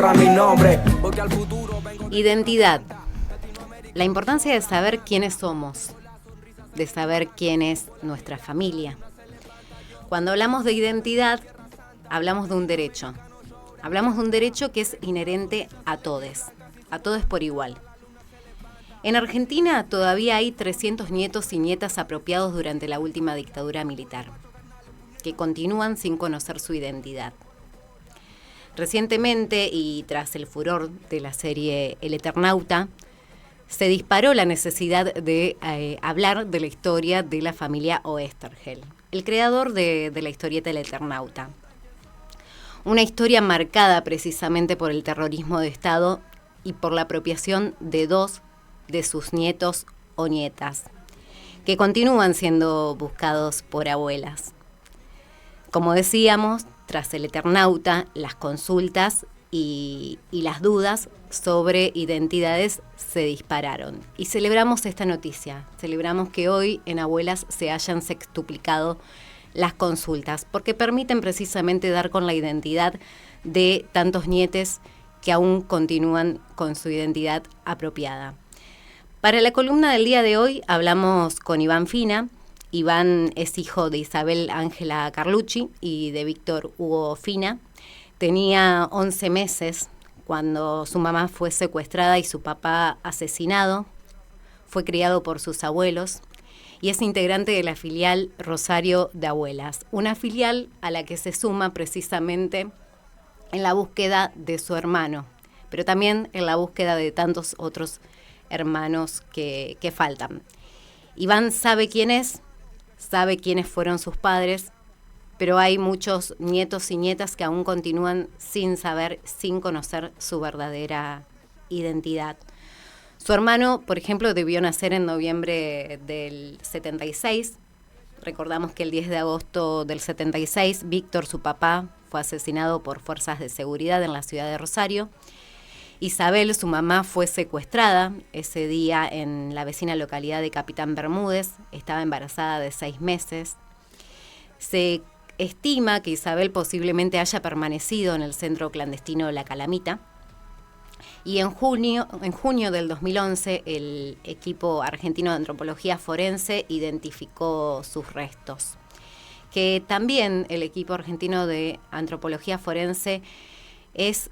borra mi nombre. Identidad. La importancia de saber quiénes somos, de saber quién es nuestra familia. Cuando hablamos de identidad, hablamos de un derecho. Hablamos de un derecho que es inherente a todos por igual. En Argentina todavía hay 300 nietos y nietas apropiados durante la última dictadura militar, que continúan sin conocer su identidad. Recientemente, y tras el furor de la serie El Eternauta, se disparó la necesidad de hablar de la historia de la familia Oesterheld, el creador de la historieta El Eternauta. Una historia marcada precisamente por el terrorismo de Estado y por la apropiación de 2 de sus nietos o nietas, que continúan siendo buscados por abuelas. Como decíamos, tras El Eternauta, las consultas y las dudas sobre identidades se dispararon. Y celebramos esta noticia, celebramos que hoy en Abuelas se hayan sextuplicado las consultas, porque permiten precisamente dar con la identidad de tantos nietes que aún continúan con su identidad apropiada. Para la columna del día de hoy hablamos con Iván Fina. Iván es hijo de Isabel Ángela Carlucci y de Víctor Hugo Fina. Tenía 11 meses cuando su mamá fue secuestrada y su papá asesinado. Fue criado por sus abuelos y es integrante de la filial Rosario de Abuelas, una filial a la que se suma precisamente en la búsqueda de su hermano, pero también en la búsqueda de tantos otros hermanos que faltan. Iván sabe quién es, sabe quiénes fueron sus padres, pero hay muchos nietos y nietas que aún continúan sin saber, sin conocer su verdadera identidad. Su hermano, por ejemplo, debió nacer en noviembre del 76. Recordamos que el 10 de agosto del 76, Víctor, su papá, fue asesinado por fuerzas de seguridad en la ciudad de Rosario. Isabel, su mamá, fue secuestrada ese día en la vecina localidad de Capitán Bermúdez. Estaba embarazada de 6 meses. Se estima que Isabel posiblemente haya permanecido en el centro clandestino La Calamita. Y en junio del 2011, el equipo argentino de antropología forense identificó sus restos. Que también el equipo argentino de antropología forense es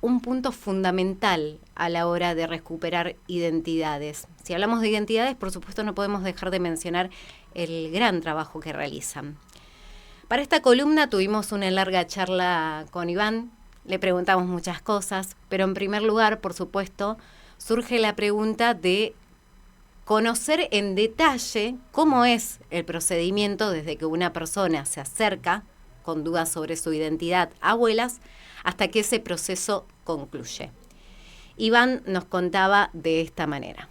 un punto fundamental a la hora de recuperar identidades. Si hablamos de identidades, por supuesto no podemos dejar de mencionar el gran trabajo que realizan. Para esta columna tuvimos una larga charla con Iván, le preguntamos muchas cosas, pero en primer lugar, por supuesto, surge la pregunta de conocer en detalle cómo es el procedimiento desde que una persona se acerca con dudas sobre su identidad a Abuelas hasta que ese proceso concluye. Iván nos contaba de esta manera.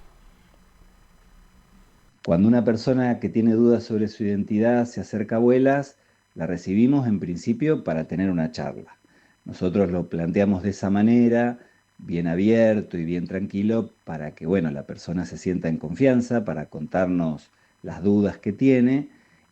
Cuando una persona que tiene dudas sobre su identidad se acerca a Abuelas, la recibimos en principio para tener una charla. Nosotros lo planteamos de esa manera, bien abierto y bien tranquilo, para que la persona se sienta en confianza, para contarnos las dudas que tiene,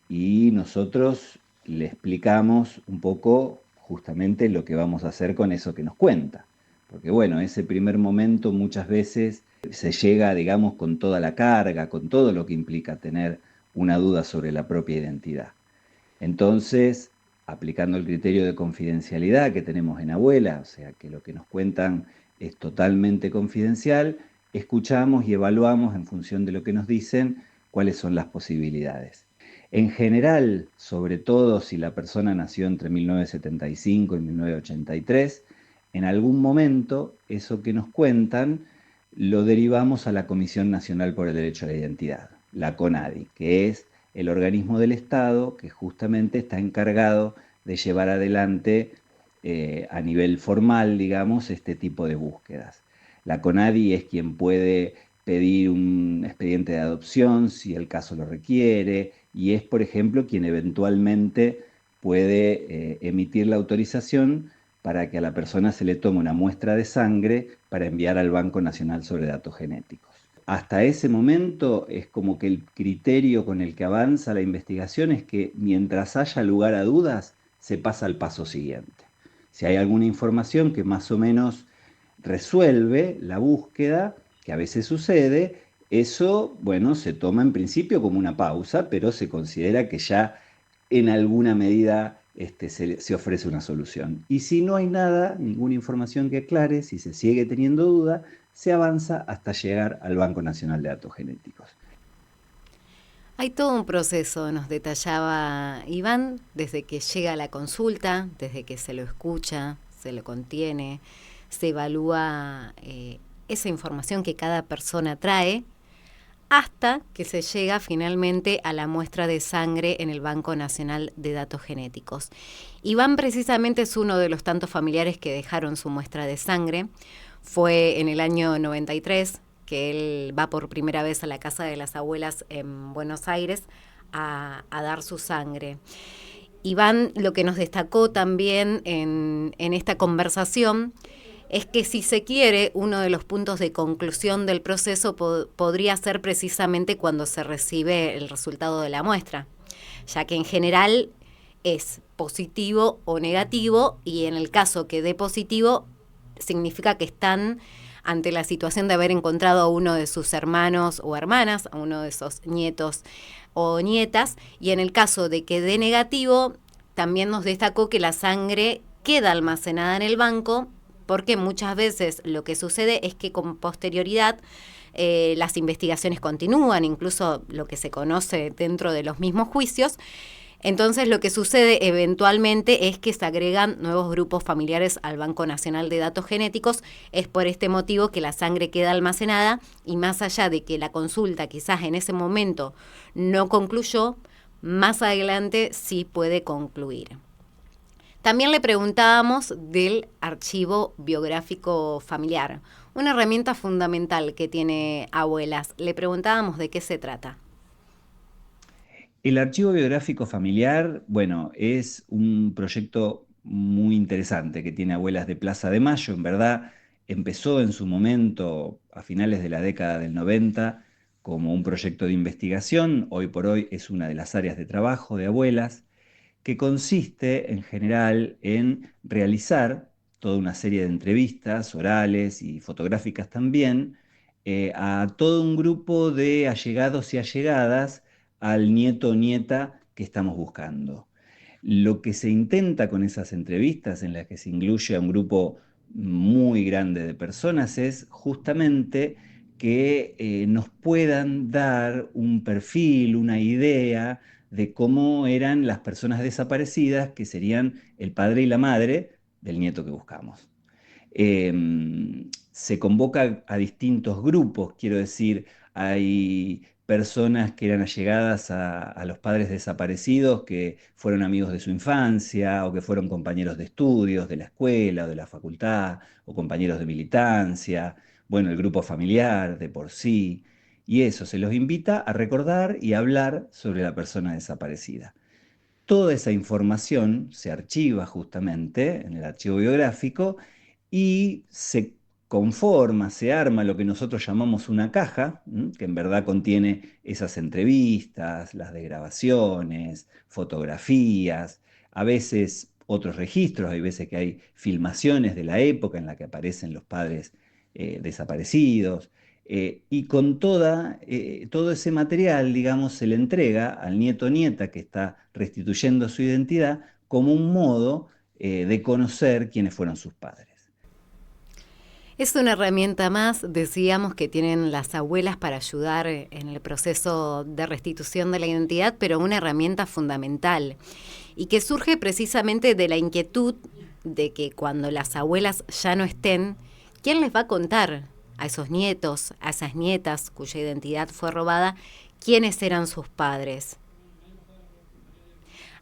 y nosotros le explicamos un poco justamente lo que vamos a hacer con eso que nos cuenta. Porque ese primer momento muchas veces se llega, digamos, con toda la carga, con todo lo que implica tener una duda sobre la propia identidad. Entonces, aplicando el criterio de confidencialidad que tenemos en Abuela, o sea que lo que nos cuentan es totalmente confidencial, escuchamos y evaluamos en función de lo que nos dicen cuáles son las posibilidades. En general, sobre todo si la persona nació entre 1975 y 1983, en algún momento eso que nos cuentan lo derivamos a la Comisión Nacional por el Derecho a la Identidad, la CONADI, que es el organismo del Estado que justamente está encargado de llevar adelante a nivel formal, digamos, este tipo de búsquedas. La CONADI es quien puede pedir un expediente de adopción si el caso lo requiere, y es, por ejemplo, quien eventualmente puede emitir la autorización para que a la persona se le tome una muestra de sangre para enviar al Banco Nacional sobre Datos Genéticos. Hasta ese momento es como que el criterio con el que avanza la investigación es que mientras haya lugar a dudas, se pasa al paso siguiente. Si hay alguna información que más o menos resuelve la búsqueda, que a veces sucede, eso, bueno, se toma en principio como una pausa, pero se considera que ya en alguna medida se ofrece una solución. Y si no hay nada, ninguna información que aclare, si se sigue teniendo duda, se avanza hasta llegar al Banco Nacional de Datos Genéticos. Hay todo un proceso, nos detallaba Iván, desde que llega a la consulta, desde que se lo escucha, se lo contiene, se evalúa esa información que cada persona trae, hasta que se llega finalmente a la muestra de sangre en el Banco Nacional de Datos Genéticos. Iván precisamente es uno de los tantos familiares que dejaron su muestra de sangre. Fue en el año 93 que él va por primera vez a la casa de las abuelas en Buenos Aires a dar su sangre. Iván lo que nos destacó también en esta conversación es que, si se quiere, uno de los puntos de conclusión del proceso podría ser precisamente cuando se recibe el resultado de la muestra, ya que en general es positivo o negativo, y en el caso que dé positivo significa que están ante la situación de haber encontrado a uno de sus hermanos o hermanas, a uno de esos nietos o nietas, y en el caso de que dé negativo, también nos destacó que la sangre queda almacenada en el banco, porque muchas veces lo que sucede es que con posterioridad las investigaciones continúan, incluso lo que se conoce dentro de los mismos juicios. Entonces lo que sucede eventualmente es que se agregan nuevos grupos familiares al Banco Nacional de Datos Genéticos. Es por este motivo que la sangre queda almacenada, y más allá de que la consulta quizás en ese momento no concluyó, más adelante sí puede concluir. También le preguntábamos del archivo biográfico familiar, una herramienta fundamental que tiene Abuelas. Le preguntábamos de qué se trata. El archivo biográfico familiar, bueno, es un proyecto muy interesante que tiene Abuelas de Plaza de Mayo. En verdad, empezó en su momento a finales de la década del 90 como un proyecto de investigación. Hoy por hoy es una de las áreas de trabajo de Abuelas, que consiste en general en realizar toda una serie de entrevistas orales y fotográficas también a todo un grupo de allegados y allegadas al nieto o nieta que estamos buscando. Lo que se intenta con esas entrevistas, en las que se incluye a un grupo muy grande de personas, es justamente que nos puedan dar un perfil, una idea de cómo eran las personas desaparecidas, que serían el padre y la madre del nieto que buscamos. Se convoca a distintos grupos, quiero decir, hay personas que eran allegadas a los padres desaparecidos, que fueron amigos de su infancia, o que fueron compañeros de estudios de la escuela o de la facultad, o compañeros de militancia, bueno, el grupo familiar de por sí, y eso se los invita a recordar y a hablar sobre la persona desaparecida. Toda esa información se archiva justamente en el archivo biográfico y se conforma, se arma lo que nosotros llamamos una caja, que en verdad contiene esas entrevistas, las de grabaciones, fotografías, a veces otros registros. Hay veces que hay filmaciones de la época en la que aparecen los padres desaparecidos. Y con todo ese material, digamos, se le entrega al nieto o nieta que está restituyendo su identidad como un modo de conocer quiénes fueron sus padres. Es una herramienta más, decíamos, que tienen las abuelas para ayudar en el proceso de restitución de la identidad, pero una herramienta fundamental, y que surge precisamente de la inquietud de que cuando las abuelas ya no estén, ¿quién les va a contar a esos nietos, a esas nietas cuya identidad fue robada, quiénes eran sus padres?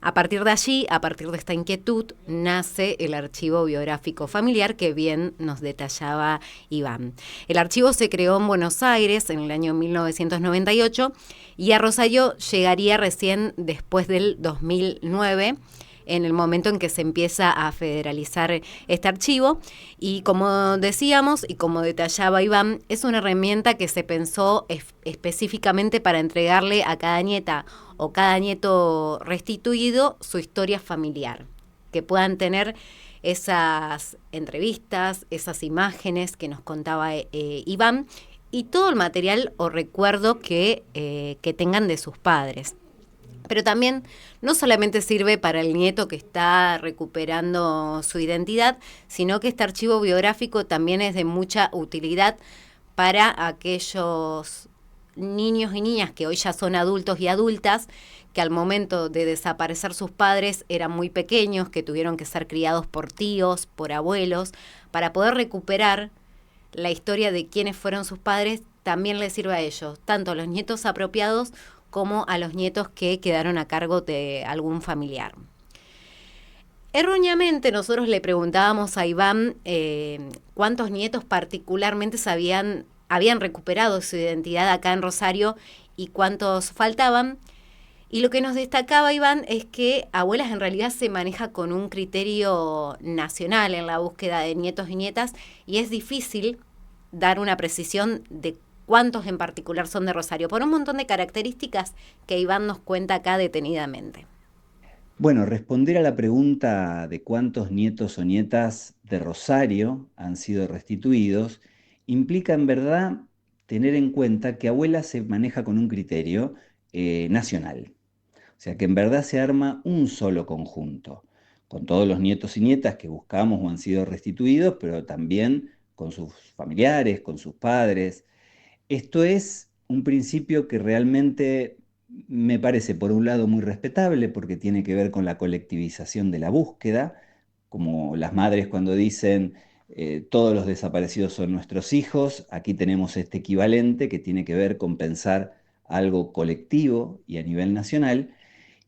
A partir de allí, a partir de esta inquietud, nace el archivo biográfico familiar que bien nos detallaba Iván. El archivo se creó en Buenos Aires en el año 1998 y a Rosario llegaría recién después del 2009, en el momento en que se empieza a federalizar este archivo. Y como decíamos y como detallaba Iván, es una herramienta que se pensó específicamente para entregarle a cada nieta o cada nieto restituido su historia familiar, que puedan tener esas entrevistas, esas imágenes que nos contaba Iván, y todo el material o recuerdo que tengan de sus padres. Pero también no solamente sirve para el nieto que está recuperando su identidad, sino que este archivo biográfico también es de mucha utilidad para aquellos niños y niñas que hoy ya son adultos y adultas, que al momento de desaparecer sus padres eran muy pequeños, que tuvieron que ser criados por tíos, por abuelos, para poder recuperar la historia de quiénes fueron sus padres. También les sirve a ellos, tanto a los nietos apropiados como a los nietos que quedaron a cargo de algún familiar. Erróneamente nosotros le preguntábamos a Iván cuántos nietos particularmente habían recuperado su identidad acá en Rosario y cuántos faltaban. Y lo que nos destacaba Iván es que Abuelas en realidad se maneja con un criterio nacional en la búsqueda de nietos y nietas, y es difícil dar una precisión de cuántos en particular son de Rosario, por un montón de características que Iván nos cuenta acá detenidamente. Bueno, responder a la pregunta de cuántos nietos o nietas de Rosario han sido restituidos implica en verdad tener en cuenta que Abuela se maneja con un criterio nacional. O sea que en verdad se arma un solo conjunto, con todos los nietos y nietas que buscamos o han sido restituidos, pero también con sus familiares, con sus padres. Esto es un principio que realmente me parece, por un lado, muy respetable porque tiene que ver con la colectivización de la búsqueda, como las madres cuando dicen todos los desaparecidos son nuestros hijos, aquí tenemos este equivalente que tiene que ver con pensar algo colectivo y a nivel nacional.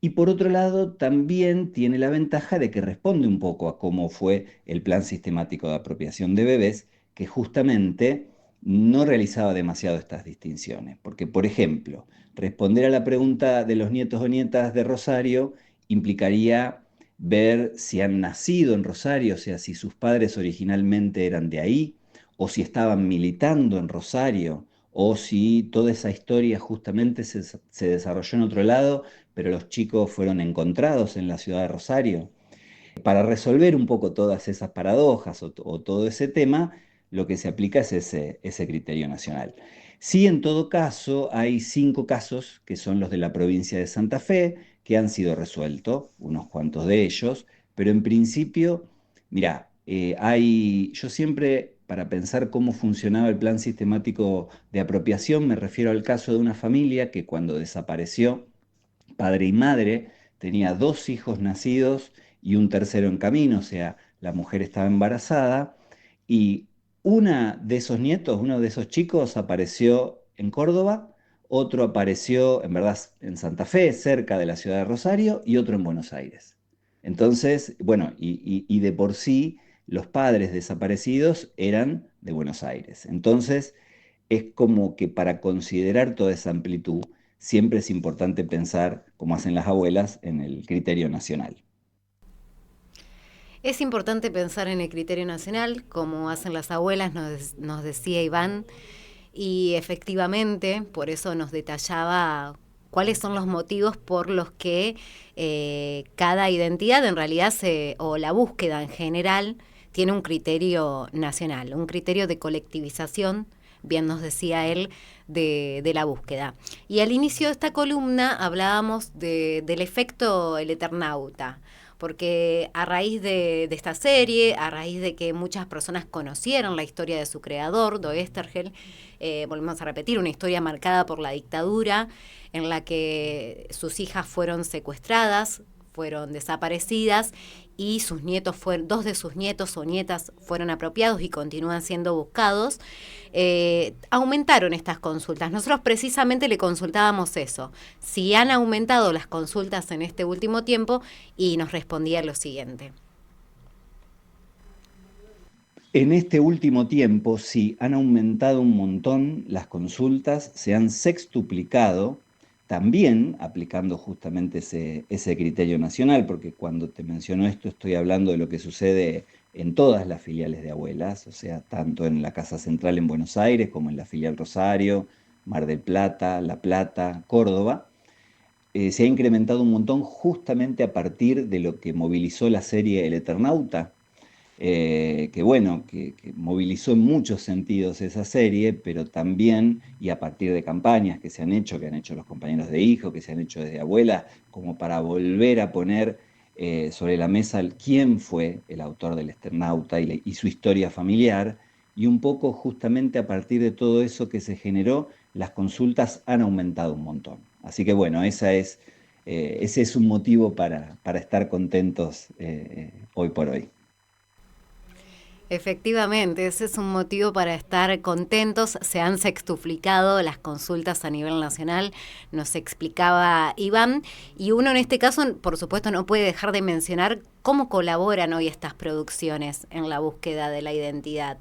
Y por otro lado, también tiene la ventaja de que responde un poco a cómo fue el plan sistemático de apropiación de bebés, que justamente no realizaba demasiado estas distinciones. Porque, por ejemplo, responder a la pregunta de los nietos o nietas de Rosario implicaría ver si han nacido en Rosario, o sea, si sus padres originalmente eran de ahí, o si estaban militando en Rosario, o si toda esa historia justamente se desarrolló en otro lado, pero los chicos fueron encontrados en la ciudad de Rosario. Para resolver un poco todas esas paradojas o todo ese tema, lo que se aplica es ese criterio nacional. Sí, en todo caso, hay 5 casos que son los de la provincia de Santa Fe, que han sido resueltos, unos cuantos de ellos, pero en principio, mira, yo siempre, para pensar cómo funcionaba el plan sistemático de apropiación, me refiero al caso de una familia que cuando desapareció padre y madre, tenía 2 hijos nacidos y un tercero en camino, o sea, la mujer estaba embarazada y uno de esos chicos apareció en Córdoba, otro apareció, en verdad, en Santa Fe, cerca de la ciudad de Rosario, y otro en Buenos Aires. Entonces, bueno, y de por sí los padres desaparecidos eran de Buenos Aires. Entonces, es como que para considerar toda esa amplitud, siempre es importante pensar, como hacen las abuelas, en el criterio nacional. Es importante pensar en el criterio nacional, como hacen las abuelas, nos decía Iván, y efectivamente, por eso nos detallaba cuáles son los motivos por los que cada identidad en realidad o la búsqueda en general tiene un criterio nacional, un criterio de colectivización, bien nos decía él, de la búsqueda. Y al inicio de esta columna hablábamos del efecto El Eternauta, porque a raíz de esta serie, a raíz de que muchas personas conocieron la historia de su creador, Do Estergel, volvemos a repetir, una historia marcada por la dictadura, en la que sus hijas fueron secuestradas, fueron desaparecidas y dos de sus nietos o nietas fueron apropiados y continúan siendo buscados. Aumentaron estas consultas. Nosotros precisamente le consultábamos eso, si han aumentado las consultas en este último tiempo, y nos respondía lo siguiente. En este último tiempo, sí, han aumentado un montón las consultas, se han sextuplicado, también aplicando justamente ese criterio nacional, porque cuando te menciono esto estoy hablando de lo que sucede en todas las filiales de abuelas, o sea, tanto en la Casa Central en Buenos Aires como en la filial Rosario, Mar del Plata, La Plata, Córdoba. Se ha incrementado un montón justamente a partir de lo que movilizó la serie El Eternauta, que bueno, que movilizó en muchos sentidos esa serie, pero también, y a partir de campañas que han hecho los compañeros de hijo, que se han hecho desde abuela, como para volver a poner sobre la mesa quién fue el autor del Eternauta y su historia familiar, y un poco justamente a partir de todo eso que se generó, las consultas han aumentado un montón. Así que bueno, ese es un motivo para estar contentos hoy por hoy. Efectivamente, ese es un motivo para estar contentos. Se han sextuplicado las consultas a nivel nacional, nos explicaba Iván. Y uno en este caso, por supuesto, no puede dejar de mencionar cómo colaboran hoy estas producciones en la búsqueda de la identidad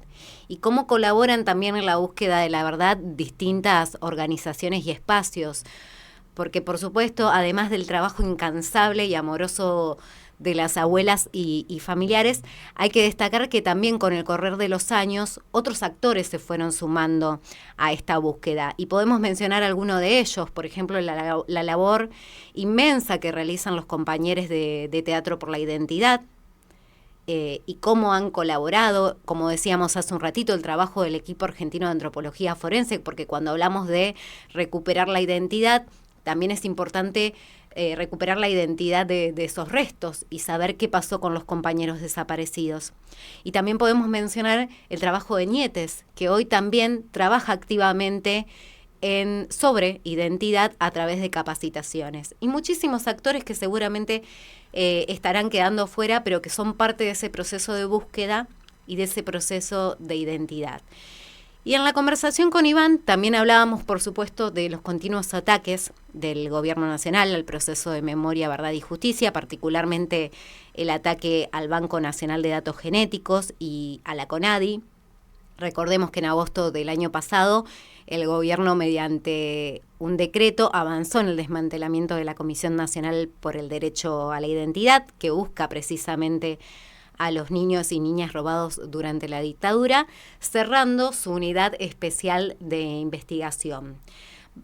y cómo colaboran también en la búsqueda de la verdad distintas organizaciones y espacios. Porque, por supuesto, además del trabajo incansable y amoroso de las abuelas y familiares, hay que destacar que también con el correr de los años otros actores se fueron sumando a esta búsqueda y podemos mencionar alguno de ellos, por ejemplo la labor inmensa que realizan los compañeros de Teatro por la Identidad, y cómo han colaborado, como decíamos hace un ratito, el trabajo del equipo argentino de antropología forense, porque cuando hablamos de recuperar la identidad, también es importante recuperar la identidad de esos restos y saber qué pasó con los compañeros desaparecidos. Y también podemos mencionar el trabajo de Nietes, que hoy también trabaja activamente sobre identidad a través de capacitaciones. Y muchísimos actores que seguramente estarán quedando fuera, pero que son parte de ese proceso de búsqueda y de ese proceso de identidad. Y en la conversación con Iván también hablábamos, por supuesto, de los continuos ataques del Gobierno Nacional al proceso de memoria, verdad y justicia, particularmente el ataque al Banco Nacional de Datos Genéticos y a la CONADI. Recordemos que en agosto del año pasado el gobierno, mediante un decreto, avanzó en el desmantelamiento de la Comisión Nacional por el Derecho a la Identidad, que busca precisamente a los niños y niñas robados durante la dictadura, cerrando su unidad especial de investigación.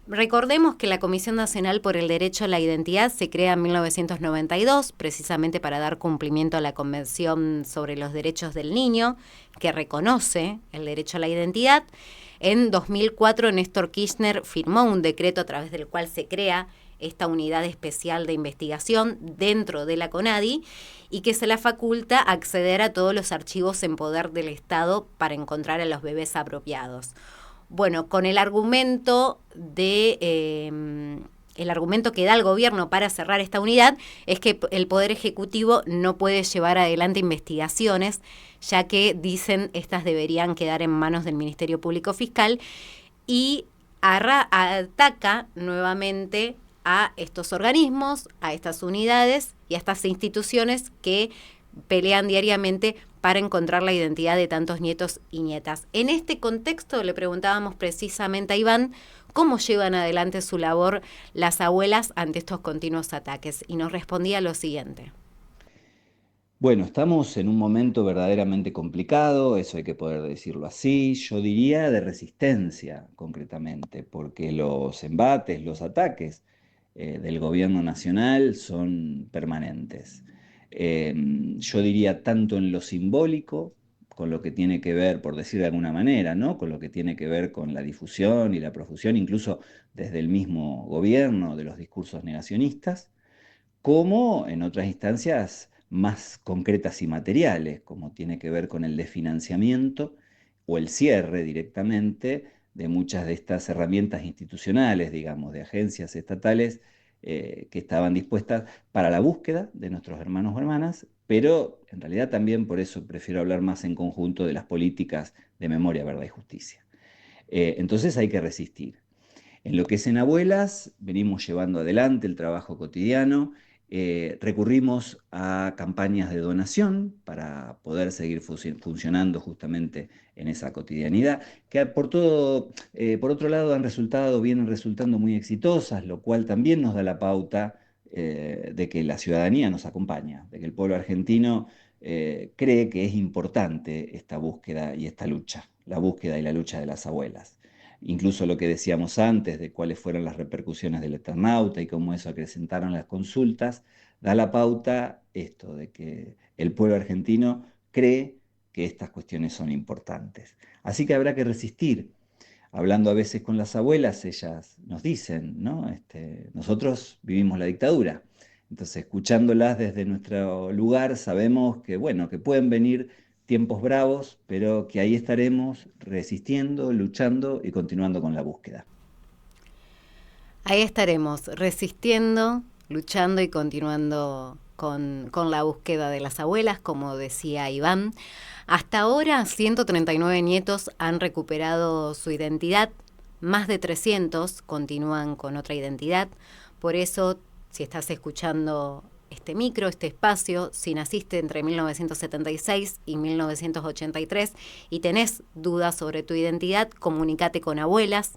Recordemos que la Comisión Nacional por el Derecho a la Identidad se crea en 1992, precisamente para dar cumplimiento a la Convención sobre los Derechos del Niño, que reconoce el derecho a la identidad. En 2004, Néstor Kirchner firmó un decreto a través del cual se crea esta unidad especial de investigación dentro de la CONADI y que se la faculta acceder a todos los archivos en poder del Estado para encontrar a los bebés apropiados. Bueno, con el argumento el argumento que da el gobierno para cerrar esta unidad es que el Poder Ejecutivo no puede llevar adelante investigaciones, ya que dicen estas deberían quedar en manos del Ministerio Público Fiscal, y ataca nuevamente a estos organismos, a estas unidades y a estas instituciones que pelean diariamente para encontrar la identidad de tantos nietos y nietas. En este contexto le preguntábamos precisamente a Iván cómo llevan adelante su labor las abuelas ante estos continuos ataques y nos respondía lo siguiente. Bueno, estamos en un momento verdaderamente complicado, eso hay que poder decirlo así, yo diría de resistencia concretamente, porque los embates, los ataques del gobierno nacional son permanentes. Yo diría tanto en lo simbólico, con lo que tiene que ver, por decir de alguna manera, ¿no? Con lo que tiene que ver con la difusión y la profusión, incluso desde el mismo gobierno, de los discursos negacionistas, como en otras instancias más concretas y materiales, como tiene que ver con el desfinanciamiento o el cierre directamente de muchas de estas herramientas institucionales, digamos, de agencias estatales que estaban dispuestas para la búsqueda de nuestros hermanos o hermanas, pero en realidad también por eso prefiero hablar más en conjunto de las políticas de memoria, verdad y justicia. Entonces hay que resistir. En lo que es en Abuelas, venimos llevando adelante el trabajo cotidiano, recurrimos a campañas de donación para poder seguir funcionando justamente en esa cotidianidad, que por otro lado vienen resultando muy exitosas, lo cual también nos da la pauta de que la ciudadanía nos acompaña, de que el pueblo argentino cree que es importante esta búsqueda y esta lucha, la búsqueda y la lucha de las abuelas. Incluso lo que decíamos antes de cuáles fueron las repercusiones del Eternauta y cómo eso acrecentaron las consultas, da la pauta esto de que el pueblo argentino cree que estas cuestiones son importantes. Así que habrá que resistir. Hablando a veces con las abuelas, ellas nos dicen, ¿no? Nosotros vivimos la dictadura. Entonces, escuchándolas desde nuestro lugar, sabemos que, bueno, que pueden venir tiempos bravos, pero que ahí estaremos resistiendo, luchando y continuando con la búsqueda. Ahí estaremos, resistiendo, luchando y continuando con la búsqueda de las abuelas, como decía Iván. Hasta ahora, 139 nietos han recuperado su identidad, más de 300 continúan con otra identidad. Por eso, si estás escuchando este espacio, si naciste entre 1976 y 1983 y tenés dudas sobre tu identidad, comunícate con abuelas.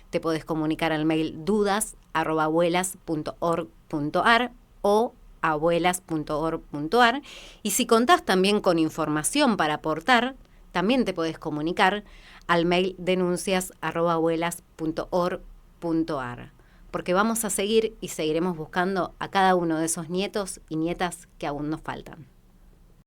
Te podés comunicar al mail dudas@abuelas.org.ar o abuelas.org.ar. Y si contás también con información para aportar, también te podés comunicar al mail denuncias@abuelas.org.ar. Porque vamos a seguir y seguiremos buscando a cada uno de esos nietos y nietas que aún nos faltan.